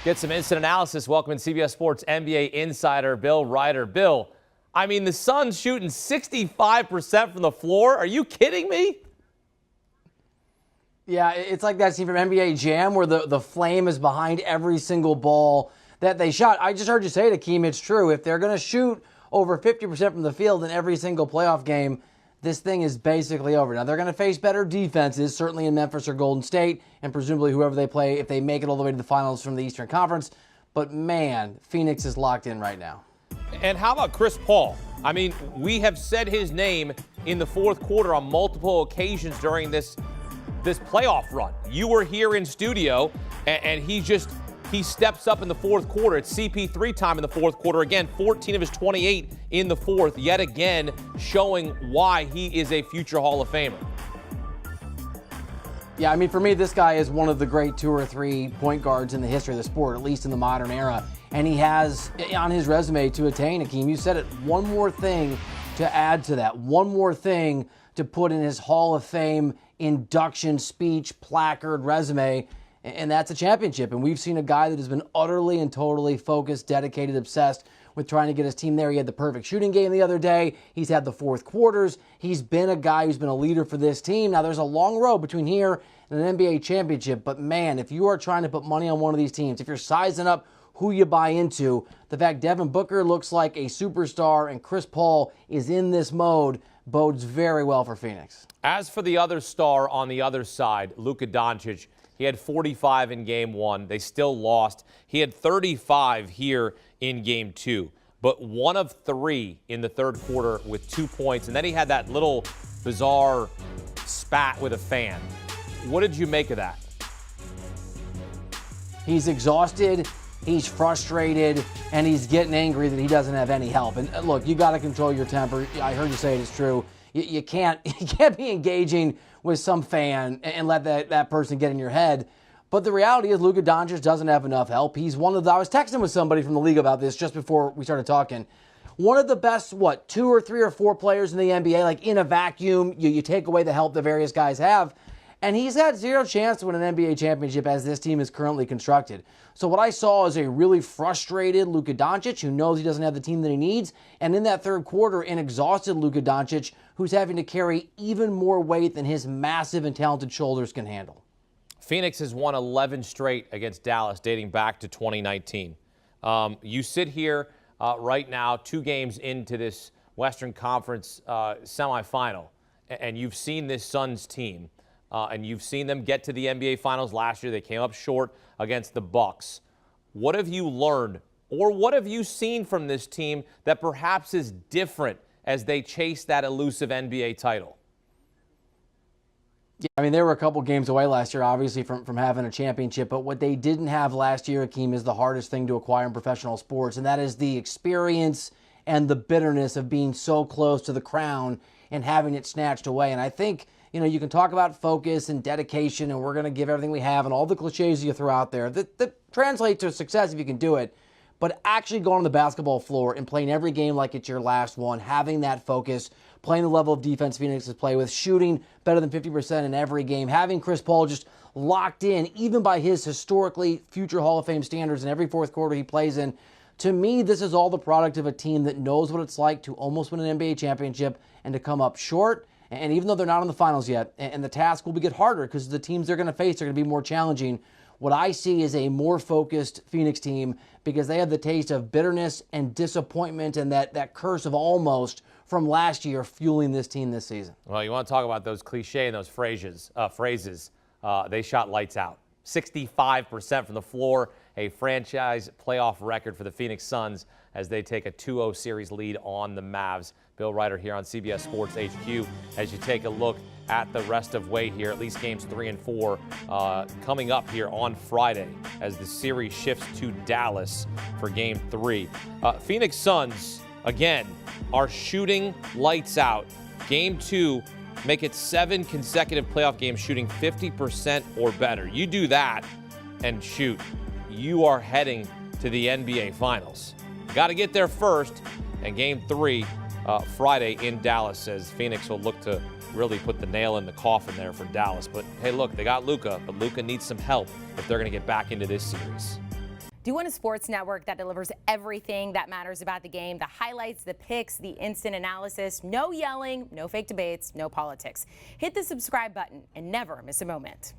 Get some instant analysis. Welcome in CBS Sports NBA insider Bill Reiter. Bill, I mean, the Suns shooting 65% from the floor. Are you kidding me? Yeah, it's like that scene from NBA Jam where the flame is behind every single ball that they shot. I just heard you say it, Akeem. It's true. If they're going to shoot over 50% from the field in every single playoff game, this thing is basically over. Now, they're going to face better defenses, certainly in Memphis or Golden State, and presumably whoever they play if they make it all the way to the finals from the Eastern Conference. But, man, Phoenix is locked in right now. And how about Chris Paul? I mean, we have said his name in the fourth quarter on multiple occasions during this playoff run. You were here in studio, and he steps up in the fourth quarter. It's CP3 time in the fourth quarter. Again, 14 of his 28 in the fourth, yet again showing why he is a future Hall of Famer. Yeah, I mean, for me, this guy is one of the great 2 or 3 point guards in the history of the sport, at least in the modern era. And he has on his resume to attain, Akeem, you said it, one more thing to add to that, one more thing to put in his Hall of Fame induction speech, placard, resume, and that's a championship. And we've seen a guy that has been utterly and totally focused, dedicated, obsessed with trying to get his team there. He had the perfect shooting game the other day. He's had the fourth quarters. He's been a guy who's been a leader for this team. Now, there's a long road between here and an NBA championship, but man, if you are trying to put money on one of these teams, if you're sizing up who you buy into, the fact Devin Booker looks like a superstar and Chris Paul is in this mode bodes very well for Phoenix. As for the other star on the other side, Luka Doncic, he had 45 in Game 1. They still lost. He had 35 here in Game 2, but 1 of 3 in the third quarter with 2 points. And then he had that little bizarre spat with a fan. What did you make of that? He's exhausted, he's frustrated, and he's getting angry that he doesn't have any help. And look, you got to control your temper. I heard you say it is true. You can't be engaging with some fan and let that person get in your head. But the reality is Luka Doncic doesn't have enough help. He's one of the, I was texting with somebody from the league about this just before we started talking. One of the best, 2 or 3 or 4 players in the NBA, like in a vacuum, you take away the help the various guys have. And he's had zero chance to win an NBA championship as this team is currently constructed. So what I saw is a really frustrated Luka Doncic who knows he doesn't have the team that he needs. And in that third quarter, an exhausted Luka Doncic who's having to carry even more weight than his massive and talented shoulders can handle. Phoenix has won 11 straight against Dallas dating back to 2019. You sit here right now, 2 games into this Western Conference semifinal, and you've seen this Suns team. And you've seen them get to the NBA Finals last year. They came up short against the Bucks. What have you learned, or what have you seen from this team that perhaps is different as they chase that elusive NBA title? Yeah, I mean, they were a couple games away last year, obviously, from having a championship. But what they didn't have last year, Akeem, is the hardest thing to acquire in professional sports, and that is the experience and the bitterness of being so close to the crown and having it snatched away. And I think, you can talk about focus and dedication, and we're going to give everything we have and all the cliches you throw out there that translate to success if you can do it. But actually going on the basketball floor and playing every game like it's your last one, having that focus, playing the level of defense Phoenix has played with, shooting better than 50% in every game, having Chris Paul just locked in, even by his historically future Hall of Fame standards in every fourth quarter he plays in. To me, this is all the product of a team that knows what it's like to almost win an NBA championship and to come up short. And even though they're not in the finals yet, and the task will get harder because the teams they're going to face are going to be more challenging, what I see is a more focused Phoenix team because they have the taste of bitterness and disappointment and that curse of almost from last year fueling this team this season. Well, you want to talk about those cliche and those phrases. They shot lights out. 65% from the floor, a franchise playoff record for the Phoenix Suns as they take a 2-0 series lead on the Mavs. Bill Reiter here on CBS Sports HQ as you take a look at the rest of way here, at least games 3 and 4 coming up here on Friday as the series shifts to Dallas for game 3. Phoenix Suns, again, are shooting lights out. Game 2, make it 7 consecutive playoff games shooting 50% or better. You do that and shoot, you are heading to the NBA Finals. Got to get there first, and game 3 Friday in Dallas as Phoenix will look to really put the nail in the coffin there for Dallas. But hey, look, they got Luka, but Luka needs some help if they're going to get back into this series. Do you want a sports network that delivers everything that matters about the game? The highlights, the picks, the instant analysis, no yelling, no fake debates, no politics. Hit the subscribe button and never miss a moment.